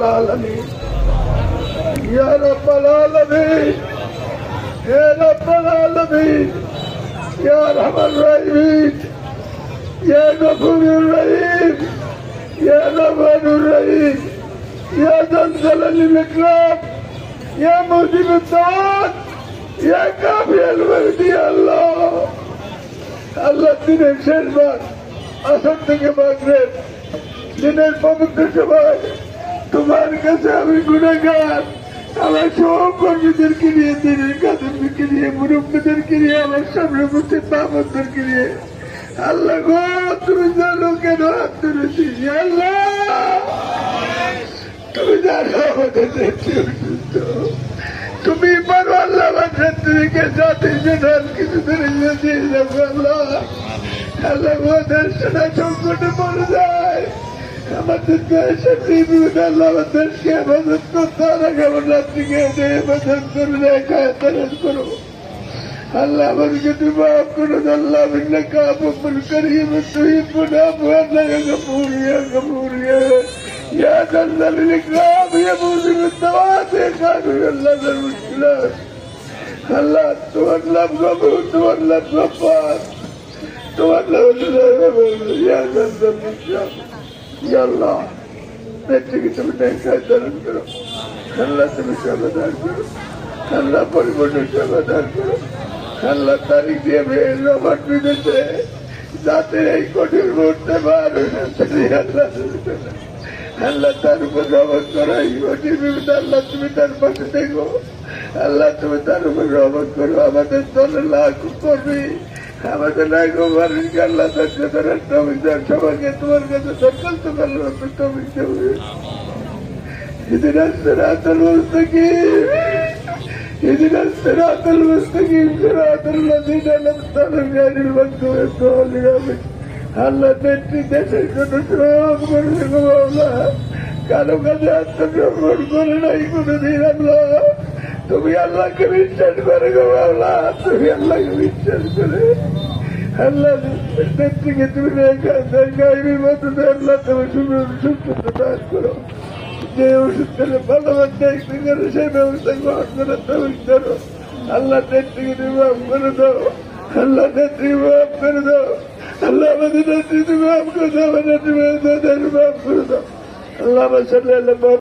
العالمين يا رب العالمين يا رب العالمين يا ارحم الراحمين يا غفور الرحيم يا رحمن الرحيم يا ذا الجلال والاكرام يا مجيب الدعوات يا كافي الورد يا الله আল্লাহ দিনের শেষবার আসর থেকে মাগরিব দিনের পবিত্র সময় তোমার কাছে আমি গুনাহগার আমার সহকর্মীদেরকে নিয়ে দিনের কাদেরকে নিয়ে মুরব্বীদেরকে নিয়ে আমার সামনে বসে বাবাদেরকে নিয়ে আল্লাহ গো তুমি জানো কেন হাত ধরেছি আল্লাহ তুমি জানো আমাদের অসুস্থ তুমি পারো আল্লাহ আমার নেত্রীকে জাতির জন্য কিছু ধরে দিয়ে যাবো আল্লাহ আল্লাহ ওদের সেনা সংকটে পড়ে যায় আমাদের দেশের বিরুদ্ধে আল্লাহ আমার দেশকে হেফাজত করতে আমার রাত্রিকে হেফাজত করে রেখায়তারাজ করো আল্লাহ আমাদেরকে তুমি মাফ করো আল্লাহ মিল্লা কাবুল করিম তুহিব্বুনা আল্লাহ গফুর يا ذا الجلال والإكرام يا موجب الدعوات يا كافي الله ذا المشكلات الله تولى بغفور تولى بغفار تولى يا ذا الجلال والإكرام يا الله নেত্রীকে তুমি ন্যায়দান করো আল্লাহ তুমি সমাধান করো আল্লাহ পরিবর্তন সমাধান করো আল্লাহ তারিখ দিয়ে রবার বিদেশে জাতের এই কঠিন মুহূর্তে বার আল্লাহ তার উপর রহমত করো এই কঠিন বিপদে আল্লাহ তুমি তার পাশে দেখো আল্লাহ তুমি তার উপর রহমত করো আমাদের দলের লাখ করবি আমাদের লাখো মানুষকে আল্লাহ তার তমিদার সবাইকে তোমার কাছে সরকার তো আল্লাহ তমিক দেবে اهدنا الصراط المستقيم اهدنا الصراط المستقيم صراط الذين أنعمت عليهم غير المغضوب عليهم আল্লাহ নেত্রী দেশের জন্য সব করে আল্লাহ কারো কাছে আত্মসমর্পণ করে নাই কোনদিন আল্লাহ তুমি আল্লাহকে বিশ্বাস করে গো আল্লাহ তুমি আল্লাহকে বিশ্বাস করে আল্লাহ নেত্রীকে তুমি গাইবীর মতো আল্লাহ তুমি সুস্থতা দান করো যে ওষুধ খেলে ভালোবাস দেখতে করে সেই ব্যবস্থা গ্রহণ করে তুমি ধরো আল্লাহ নেত্রীকে তুমি মাফ করে দাও আল্লাহ নেত্রী মাফ করে দাও আল্লাহ আমাদের নেত্রী তুমি মাফ করে দাও আমার নেত্রী মাফ করে দাও আল্লাহ